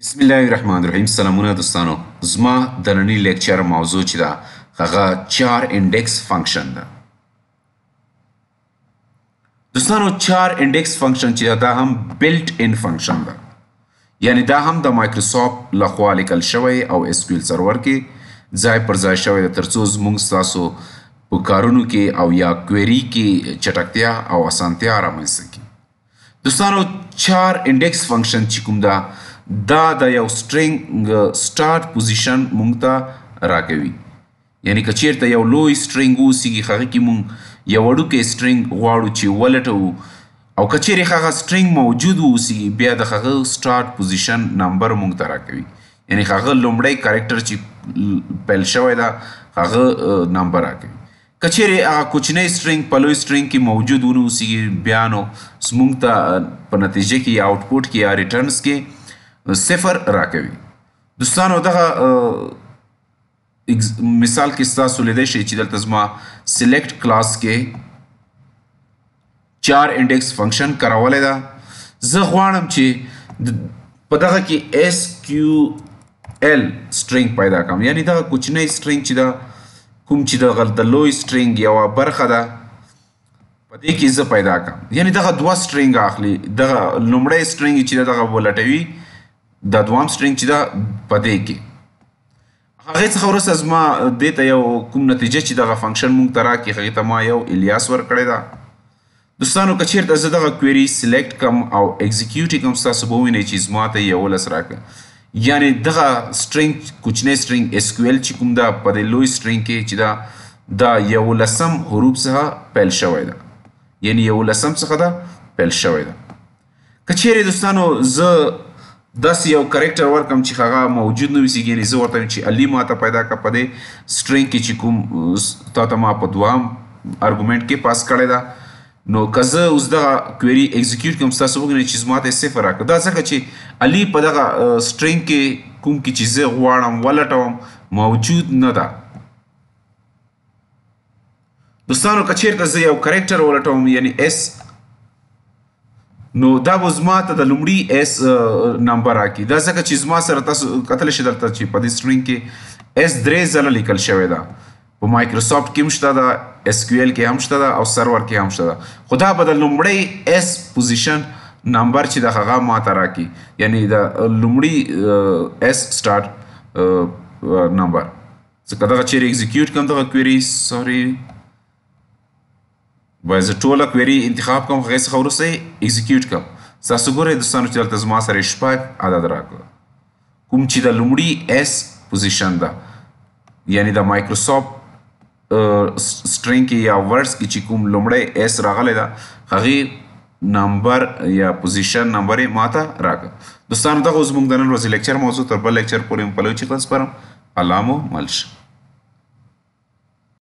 بسم الله الرحمن الرحیم. سلامونه دوستانو. زما د ننني لیکچر موضوع چې ده هغه چار انډیکس فنکشن ده. دوستانو چار انډیکس فنکشن چې دا هم بلټ ان فنکشن ده، یعنی دا هم د مایکروسافت لخوا لیکل شوی او اس کیو ایل سرور کې ځای پر ځای شوی ده ترڅو زموږ ستاسو په کارونو کې او یا کویری کې چټکتیا او اسانتیا رامنځته کړي. دوستانو چار انډیکس فنکشن چې کوم ده دا د یو سټرینګ سٹارټ پوزیشن مونږ ته راکوي، یعنی که چیرته یو لوی سټرینګ اوسیږي هغه کې مونږ یو وړوکی سټرینګ غواړو چې ولټوو، او که چیرې هغه سټرینګ موجود اوسیږي بیا د هغه سټارټ پوزیشن نمبر مونږ ته راکوي، یعنی هغه لومړی کریکټر چې پیل شوی ده هغه نمبر راکوي. که چیرې هغه کوچنی سټرینګ په لوی سټرینګ کې موجود ونه اوسیږي بیا نو زمونږ ته په نتیجه کې یا آوټپوټ کې یا ریټرنز کې صفر راکوي. دوستانو دغه مثال کې ستاسو لیدی شئ چې دلته زما سلیکټ کلاس کې چار انډیکس فنکشن کارولی ده. زه غواړم چې په دغه کې اس کیو ایل سټرینګ پیدا کړم، یعنی دغه کوچنی سټرینګ چې ده کوم چې د لوی سټرینګ یوه برخه ده په دې کې زه پیدا کړم، یعنی دغه دوه سټرینګ اخلي. دغه لومړی سټرینګ چې دغه ولټوي دا دوام سټرینګ چې ده په دې کې هغې څخه وروسته زما دې ته یو کوم نتیجه چې دغه فنکشن مونږ ته راکړي هغې ته ما یو الیاس ورکړی ده. دوستانو که چیرته زه دغه کویري سلیکټ کړم او ایکزیکیوټ یې کړم ستاسو به ووینئ چې زما ته یې 11 راکړه، یعنی دغه سټرینګ کوچنی سټرینګ اس کیو ایل چې کوم ده په دې لوی سټرینګ کې چې ده دا 11 حروف څخه پیل شوی ده، یعنی 11 څخه ده پیل شوی ده. که چیرې دوستانو زه داسې یو کریکټر ورکړم چې هغه موجود نه ویسیږي، یعنې زه ورته وایم چې علي ماته پیدا کړه په دې سټرینګ کې چې کوم تا ته ما په دوام ارګومنټ کې پاس کړی ده، نو که زه اوس دغه کویري ایکزیکیوټ کړم ستاسو وګورئ چې زما ته یې صفر راکړه. دا ځکه چې علي په دغه سټرینګ کې کوم کې چې زه غواړم ولټوم موجود نه ده. دوستانو که چیرته زه یو کریکټر ولټوم یعنی اس، نو دا به زما ته د لومړي اس نمبر راکړي. دا ځکه چې زما سره تاسو کتلی شئ دلته چې په دې سټرینګ کې اس 3 ځله لیکل شوی ده. په مایکروسافت کې هم شته ده، اس کیو ایل کې هم شته ده او سرور کې هم شته ده، خو دا به د لومړی اس پوزیشن نمبر چې د هغه ما ته راکړي، یعنی د لومړي اس سټارټ نمبر. ځکه دغه چیرې ایکزیکیوټ کړم دغه کویري سوري باید زه ټوله کویري انتخاب کړم، هغې څخه وروسته یې ایکزیکیوټ کړم. ستاسو ګورئ دوستانو چې دلته زما سره یې 6 عدد راکړه، کوم چې د لومړي اس پوزیشن ده، یعنی د مایکروسافت سټرینګ کې یا ورډز کې چې کوم لومړی اس راغلی ده هغې نمبر یا پوزیشن نمبر یې ما ته راکړه. دوستانو دغه اوس زموږ د نن ورځې لیکچر موضوع. تر بل لیکچر پورې مو په لوی چیغه سپارم. الله مو مل شه.